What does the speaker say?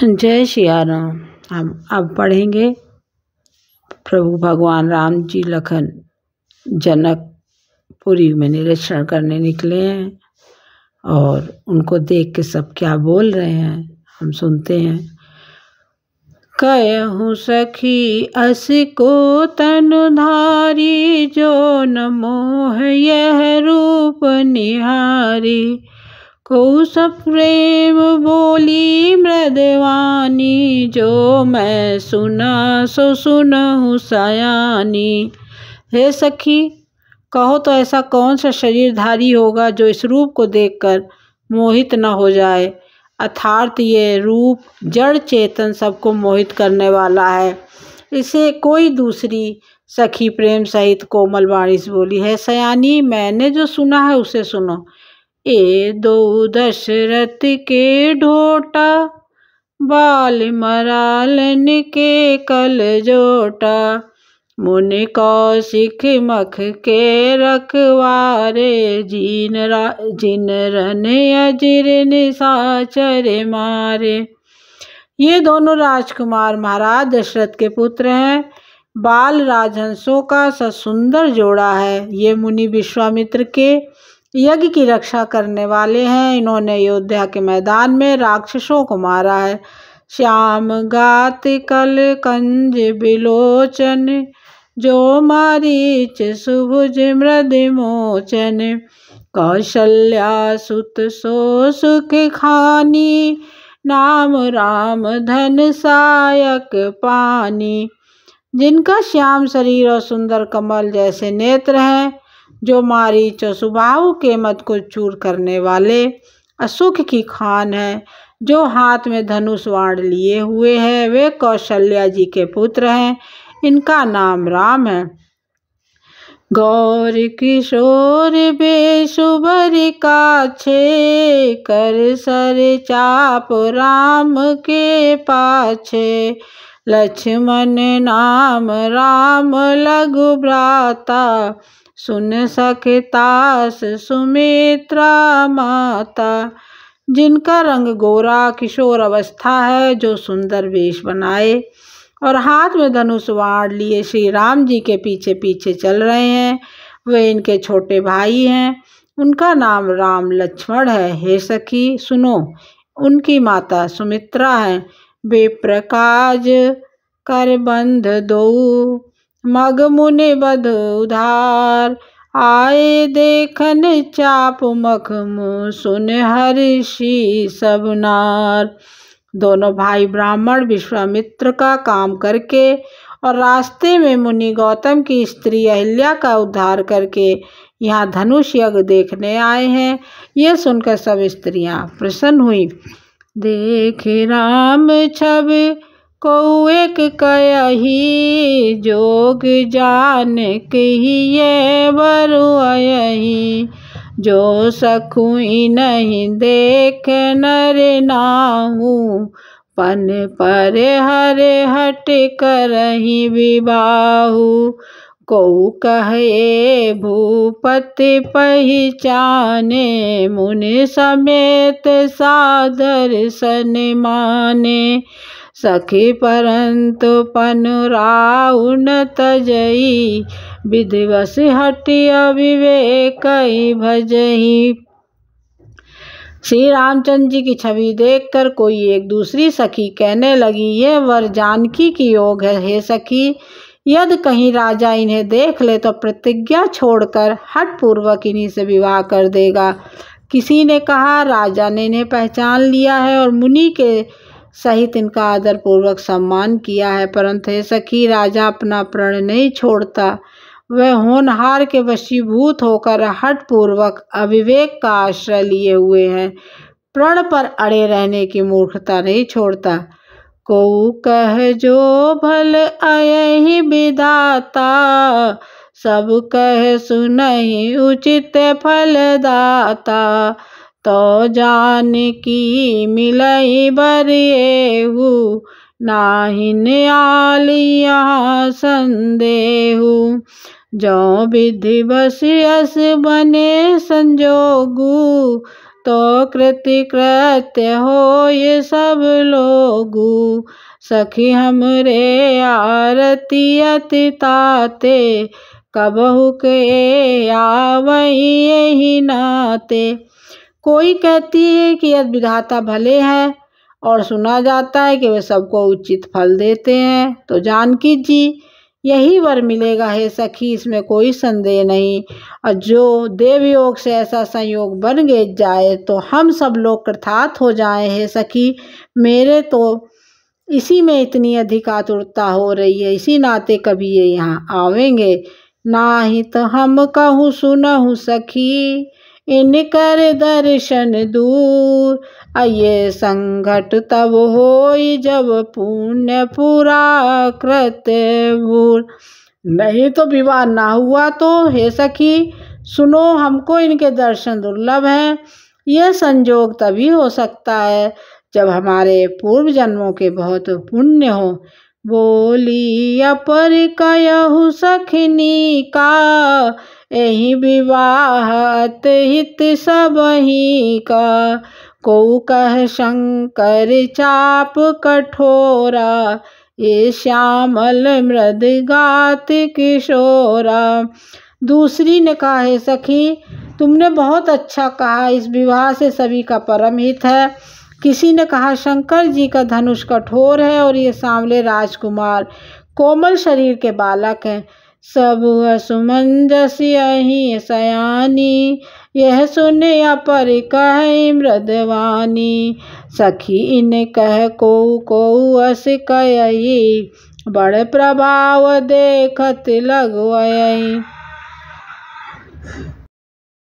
जय सिया राम। हम अब पढ़ेंगे प्रभु भगवान राम जी लखन जनकपुरी में निरीक्षण करने निकले हैं और उनको देख के सब क्या बोल रहे हैं हम सुनते हैं। कहूँ सखी अस को तनुधारी, जो न मोह यह रूप निहारी। को सब प्रेम बोली मृदवानी, जो मैं सुना सो सुनहु सयानी। हे सखी, कहो तो ऐसा कौन सा शरीरधारी होगा जो इस रूप को देखकर मोहित न हो जाए। अर्थात ये रूप जड़ चेतन सबको मोहित करने वाला है। इसे कोई दूसरी सखी प्रेम सहित कोमल वाणी से बोली, है सयानी, मैंने जो सुना है उसे सुनो। ए दो दशरथ के ढोटा, बाल मरालन के कल जोटा। मुनि कौशिक मख के रखवारे, जिन रन अजिर निशाचर मारे। ये दोनों राजकुमार महाराज दशरथ के पुत्र हैं। बाल राजहंसों का सुंदर जोड़ा है। ये मुनि विश्वामित्र के यज्ञ की रक्षा करने वाले हैं। इन्होंने अयोध्या के मैदान में राक्षसों को मारा है। श्याम गात कल कंज बिलोचन, जो मारीच सुभुज मृदमोचन। कौशल्या सुत सो सुख खानी, नाम राम धन सायक पानी। जिनका श्याम शरीर और सुंदर कमल जैसे नेत्र हैं, जो मारीच और सुबाहु के मद को चूर करने वाले असुख की खान है, जो हाथ में धनुष बाण लिए हुए है, वे कौशल्या जी के पुत्र हैं। इनका नाम राम है। गौर किशोर बेशुभर काछे, कर सर चाप राम के पाछे। लक्ष्मण नाम राम लघु भ्राता, सुन सखतास सुमित्रा माता। जिनका रंग गोरा किशोर अवस्था है, जो सुंदर वेश बनाए और हाथ में धनुष बाण लिए श्री राम जी के पीछे पीछे चल रहे हैं, वे इनके छोटे भाई हैं। उनका नाम राम लक्ष्मण है। हे सखी सुनो, उनकी माता सुमित्रा है। वे प्रकाज कर बंध दो, मग मुनि बध उधार। आए देखन चाप मख मुँह, सुन हर्षि सब नार। दोनों भाई ब्राह्मण विश्वामित्र का काम करके और रास्ते में मुनि गौतम की स्त्री अहिल्या का उद्धार करके यहाँ धनुष यज्ञ देखने आए हैं। ये सुनकर सब स्त्रियां प्रसन्न हुई। देख राम छब को एक कयही, जोग जान कहिए बरुअयही। जो सखुई नहीं देख नर नाहू, पन पर हरे हट करही विबाहु। को कहे भूपति पहचाने, मुनि समेत सादर सन माने। सखी परंतु पन राउ न तजई, विधिवश हटि अविवेक भजही। श्री रामचंद्र जी की छवि देखकर कोई एक दूसरी सखी कहने लगी, ये वर जानकी की योग है। हे सखी, यदि कहीं राजा इन्हें देख ले तो प्रतिज्ञा छोड़कर हठ पूर्वक इन्हीं से विवाह कर देगा। किसी ने कहा, राजा ने इन्हें पहचान लिया है और मुनि के सहित इनका आदर पूर्वक सम्मान किया है। परंतु हे सखी, राजा अपना प्रण नहीं छोड़ता। वह होनहार के वशीभूत होकर हठ पूर्वक अविवेक का आश्रय लिए हुए हैं। प्रण पर अड़े रहने की मूर्खता नहीं छोड़ता। को कह जो भल अयहि विधाता, सब कह सुनहि उचित फलदाता। तो जानकी मिलई बरिएहु, नाहिन आल यहाँ संदेहु। जो विधि बस यस बने संजोगु, तो कृत्य हो ये सब लोगू। सखी हमरे आरती अति ताते, कबहु के आवई यही नाते। कोई कहती है कि यदि विधाता भले हैं और सुना जाता है कि वे सबको उचित फल देते हैं, तो जानकी जी यही वर मिलेगा हे सखी, इसमें कोई संदेह नहीं। और जो देवयोग से ऐसा संयोग बन जाए तो हम सब लोग कृतार्थ हो जाएं हे सखी। मेरे तो इसी में इतनी अधिक आतुरता हो रही है, इसी नाते कभी ये यहाँ आवेंगे। नाही तो हम कहूँ सुनहु सखी, इनकर दर्शन दूर। ये संघट तब होई जब पुण्य पूरा कृत्य भूर। नहीं तो विवाह ना हुआ तो हे सखी सुनो, हमको इनके दर्शन दुर्लभ हैं। यह संजोग तभी हो सकता है जब हमारे पूर्व जन्मों के बहुत पुण्य हो। बोली अपर कहु सखनी का, यही विवाहत हित सबही का। को कह शंकर चाप कठोरा, ये श्यामल मृद गात किशोरा। दूसरी ने कहा हे सखी तुमने बहुत अच्छा कहा, इस विवाह से सभी का परम हित है। किसी ने कहा शंकर जी का धनुष कठोर है और ये सांवले राजकुमार कोमल शरीर के बालक हैं। सब असुमंजस यही सयानी, यह सुने अपर कह मृदवानी। सखी इन कह को अस कयई, बड़ प्रभाव देखत लगवई।